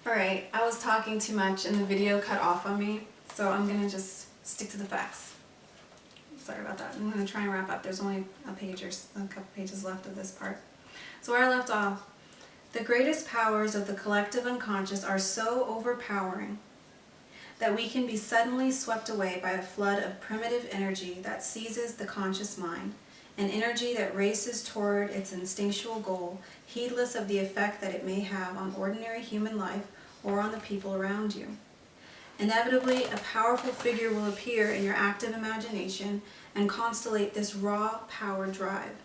Alright, I was talking too much and the video cut off on me, so I'm gonna just stick to the facts. Sorry about that. I'm gonna try and wrap up. There's only a couple pages left of this part. So where I left off, the greatest powers of the collective unconscious are so overpowering that we can be suddenly swept away by a flood of primitive energy that seizes the conscious mind, an energy that races toward its instinctual goal, heedless of the effect that it may have on ordinary human life or on the people around you. Inevitably, a powerful figure will appear in your active imagination and constellate this raw power drive.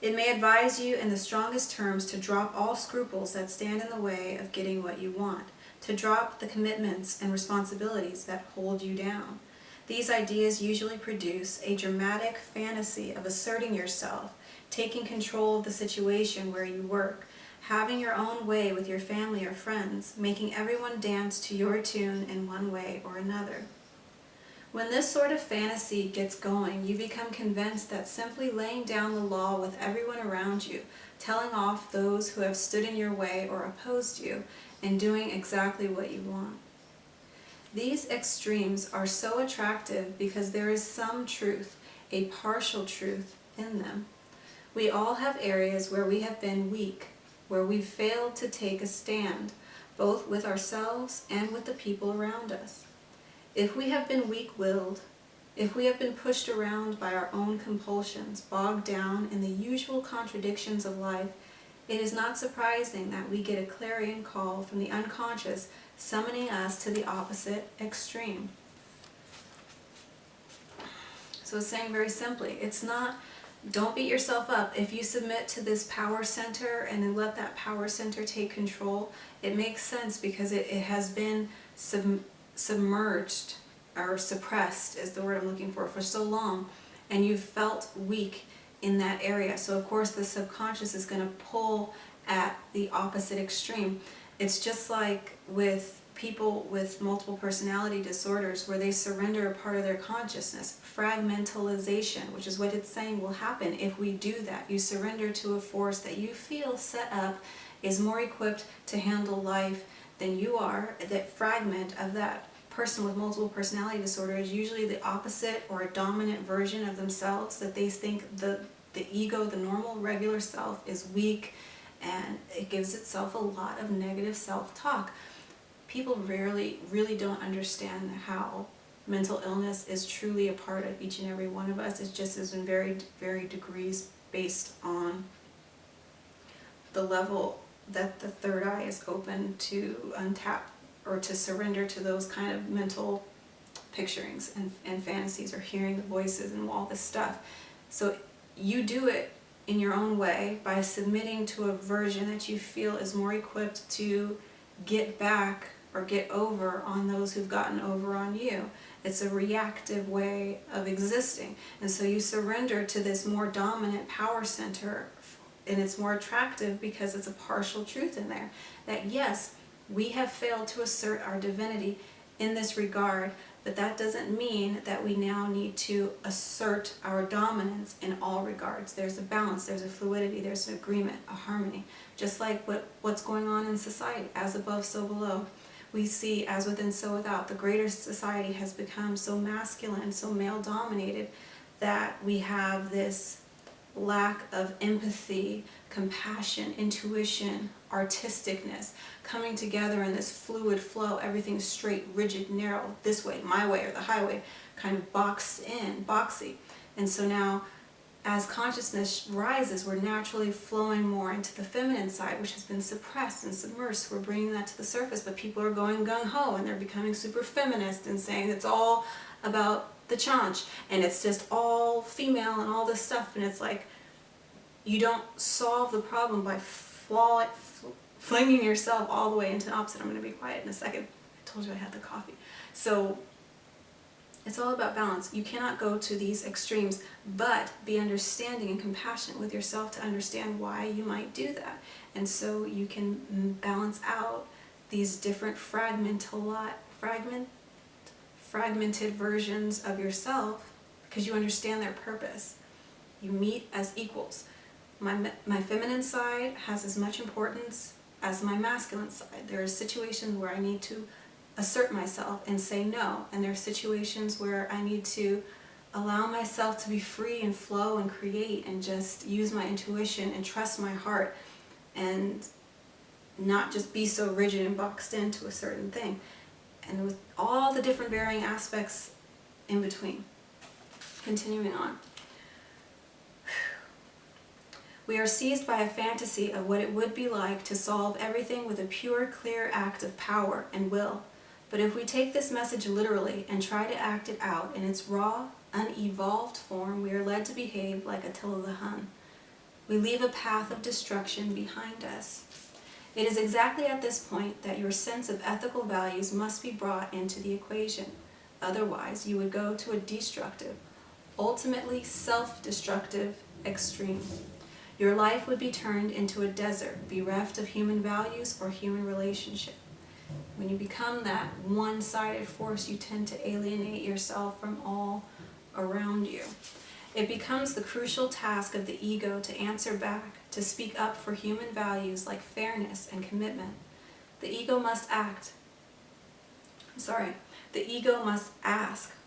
It may advise you in the strongest terms to drop all scruples that stand in the way of getting what you want, to drop the commitments and responsibilities that hold you down. These ideas usually produce a dramatic fantasy of asserting yourself, taking control of the situation where you work, having your own way with your family or friends, making everyone dance to your tune in one way or another. When this sort of fantasy gets going, you become convinced that simply laying down the law with everyone around you, telling off those who have stood in your way or opposed you, and doing exactly what you want. These extremes are so attractive because there is some truth, a partial truth, in them. We all have areas where we have been weak, where we've failed to take a stand, both with ourselves and with the people around us. If we have been weak-willed, if we have been pushed around by our own compulsions, bogged down in the usual contradictions of life, it is not surprising that we get a clarion call from the unconscious summoning us to the opposite extreme. So it's saying very simply, it's not, don't beat yourself up. If you submit to this power center and then let that power center take control, it makes sense because it has been submerged or suppressed is the word I'm looking for so long, and you've felt weak in that area. So of course the subconscious is going to pull at the opposite extreme. It's just like with people with multiple personality disorders where they surrender a part of their consciousness. Fragmentalization, which is what it's saying will happen if we do that. You surrender to a force that you feel set up is more equipped to handle life than you are. That fragment of that person with multiple personality disorder is usually the opposite or a dominant version of themselves, that they think the ego, the normal regular self, is weak and it gives itself a lot of negative self-talk. People really don't understand how mental illness is truly a part of each and every one of us. It just is in very degrees based on the level that the third eye is open to untap or to surrender to those kind of mental picturings and fantasies, or hearing the voices and all this stuff. So you do it in your own way by submitting to a version that you feel is more equipped to get back or get over on those who've gotten over on you. It's a reactive way of existing. And so you surrender to this more dominant power center, and it's more attractive because it's a partial truth in there. That yes, we have failed to assert our divinity in this regard, but that doesn't mean that we now need to assert our dominance in all regards. There's a balance, there's a fluidity, there's an agreement, a harmony. Just like what's going on in society, as above, so below. We see as within, so without. The greater society has become so masculine, so male-dominated, that we have this lack of empathy, compassion, intuition, artisticness, coming together in this fluid flow. Everything's straight, rigid, narrow, this way, my way, or the highway, kind of boxed in, boxy. And so now, as consciousness rises, we're naturally flowing more into the feminine side, which has been suppressed and submersed. We're bringing that to the surface, but people are going gung-ho, and they're becoming super feminist and saying it's all about the chanch, and it's just all female and all this stuff. And it's like, you don't solve the problem by flinging yourself all the way into the opposite. I'm going to be quiet in a second. I told you I had the coffee. So it's all about balance. You cannot go to these extremes, but be understanding and compassionate with yourself to understand why you might do that. And so you can balance out these different fragmented versions of yourself, because you understand their purpose. You meet as equals. My feminine side has as much importance as my masculine side. There are situations where I need to assert myself and say no, and there are situations where I need to allow myself to be free and flow and create and just use my intuition and trust my heart and not just be so rigid and boxed into a certain thing. And with all the different varying aspects in between. Continuing on. We are seized by a fantasy of what it would be like to solve everything with a pure, clear act of power and will. But if we take this message literally and try to act it out in its raw, unevolved form, we are led to behave like Attila the Hun. We leave a path of destruction behind us. It is exactly at this point that your sense of ethical values must be brought into the equation. Otherwise, you would go to a destructive, ultimately self-destructive extreme. Your life would be turned into a desert, bereft of human values or human relationship. When you become that one-sided force, you tend to alienate yourself from all around you. It becomes the crucial task of the ego to answer back, to speak up for human values like fairness and commitment. The ego must ask,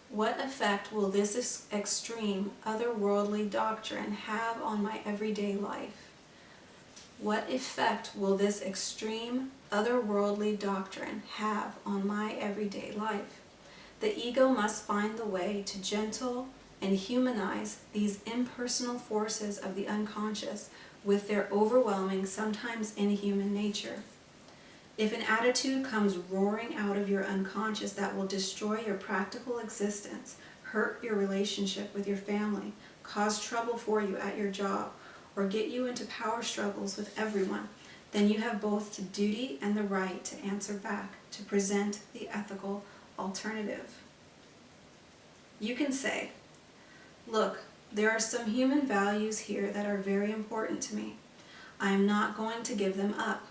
what effect will this extreme, otherworldly doctrine have on my everyday life? What effect will this extreme, otherworldly doctrine have on my everyday life? The ego must find the way to gentle and humanize these impersonal forces of the unconscious with their overwhelming, sometimes inhuman nature. If an attitude comes roaring out of your unconscious that will destroy your practical existence, hurt your relationship with your family, cause trouble for you at your job, or get you into power struggles with everyone, then you have both the duty and the right to answer back, to present the ethical alternative. You can say, look, there are some human values here that are very important to me. I am not going to give them up.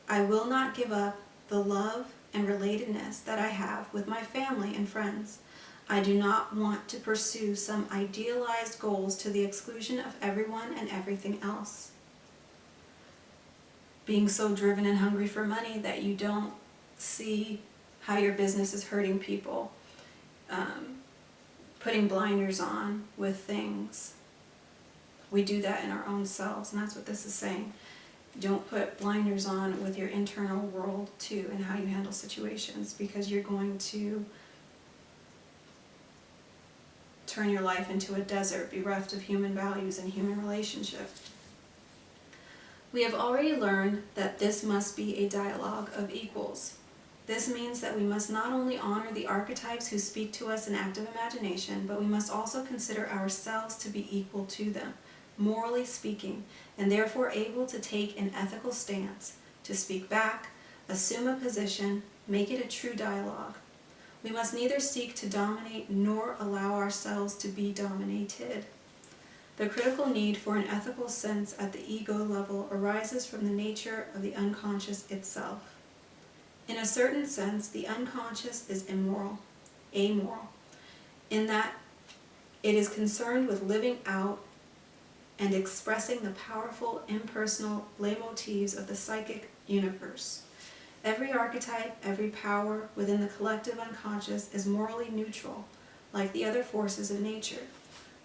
I will not give up the love and relatedness that I have with my family and friends. I do not want to pursue some idealized goals to the exclusion of everyone and everything else. Being so driven and hungry for money that you don't see how your business is hurting people. Putting blinders on with things. We do that in our own selves, and that's what this is saying. Don't put blinders on with your internal world too and how you handle situations, because you're going to turn your life into a desert, bereft of human values and human relationship. We have already learned that this must be a dialogue of equals. This means that we must not only honor the archetypes who speak to us in active imagination, but we must also consider ourselves to be equal to them, morally speaking, and therefore able to take an ethical stance, to speak back, assume a position, make it a true dialogue. We must neither seek to dominate nor allow ourselves to be dominated. The critical need for an ethical sense at the ego level arises from the nature of the unconscious itself. In a certain sense, the unconscious is immoral, amoral, in that it is concerned with living out and expressing the powerful, impersonal leitmotifs of the psychic universe. Every archetype, every power within the collective unconscious is morally neutral, like the other forces of nature.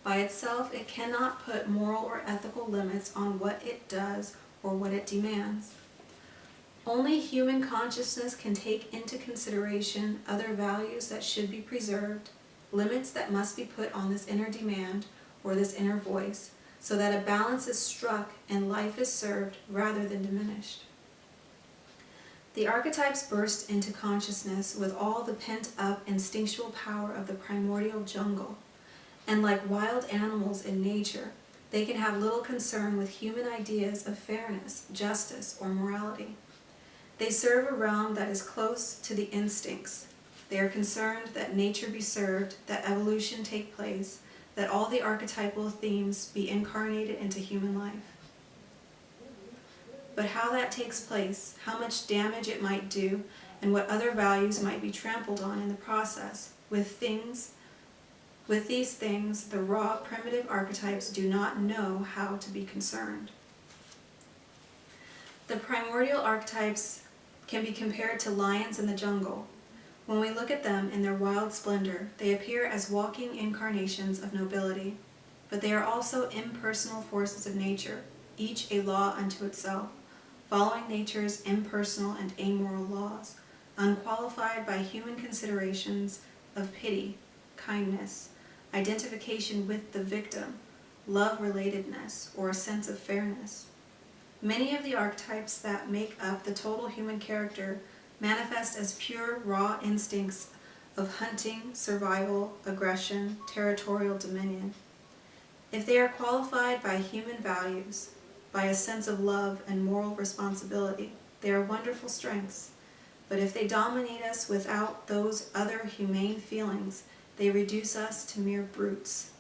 By itself, it cannot put moral or ethical limits on what it does or what it demands. Only human consciousness can take into consideration other values that should be preserved, limits that must be put on this inner demand or this inner voice, so that a balance is struck and life is served rather than diminished. The archetypes burst into consciousness with all the pent-up instinctual power of the primordial jungle, and like wild animals in nature, they can have little concern with human ideas of fairness, justice, or morality. They serve a realm that is close to the instincts. They are concerned that nature be served, that evolution take place, that all the archetypal themes be incarnated into human life. But how that takes place, how much damage it might do, and what other values might be trampled on in the process, with these things, the raw, primitive archetypes do not know how to be concerned. The primordial archetypes can be compared to lions in the jungle. When we look at them in their wild splendor, they appear as walking incarnations of nobility, but they are also impersonal forces of nature, each a law unto itself, following nature's impersonal and amoral laws, unqualified by human considerations of pity, kindness, identification with the victim, love-relatedness, or a sense of fairness. Many of the archetypes that make up the total human character manifest as pure, raw instincts of hunting, survival, aggression, territorial dominion. If they are qualified by human values, by a sense of love and moral responsibility, they are wonderful strengths. But if they dominate us without those other humane feelings, they reduce us to mere brutes.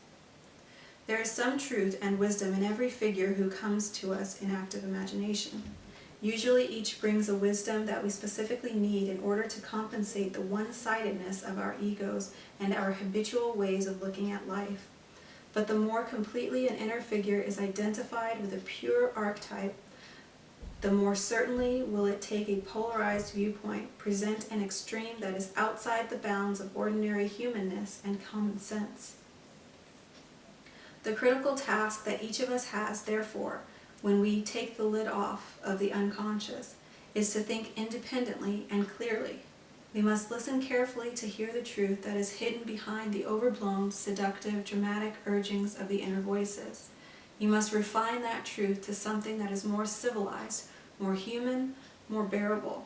There is some truth and wisdom in every figure who comes to us in active imagination. Usually each brings a wisdom that we specifically need in order to compensate the one-sidedness of our egos and our habitual ways of looking at life. But the more completely an inner figure is identified with a pure archetype, the more certainly will it take a polarized viewpoint, present an extreme that is outside the bounds of ordinary humanness and common sense. The critical task that each of us has, therefore, when we take the lid off of the unconscious, is to think independently and clearly. We must listen carefully to hear the truth that is hidden behind the overblown, seductive, dramatic urgings of the inner voices. You must refine that truth to something that is more civilized, more human, more bearable,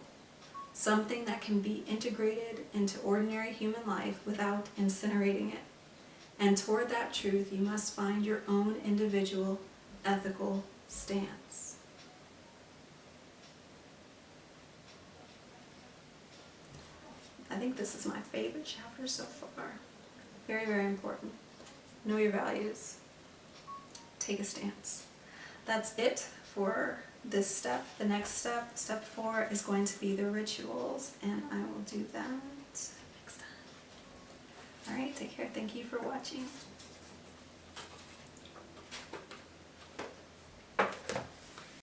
something that can be integrated into ordinary human life without incinerating it. And toward that truth, you must find your own individual ethical stance. I think this is my favorite chapter so far. Very, very important. Know your values. Take a stance. That's it for this step. The next step, step 4, is going to be the rituals, and I will do that next time. All right, take care. Thank you for watching.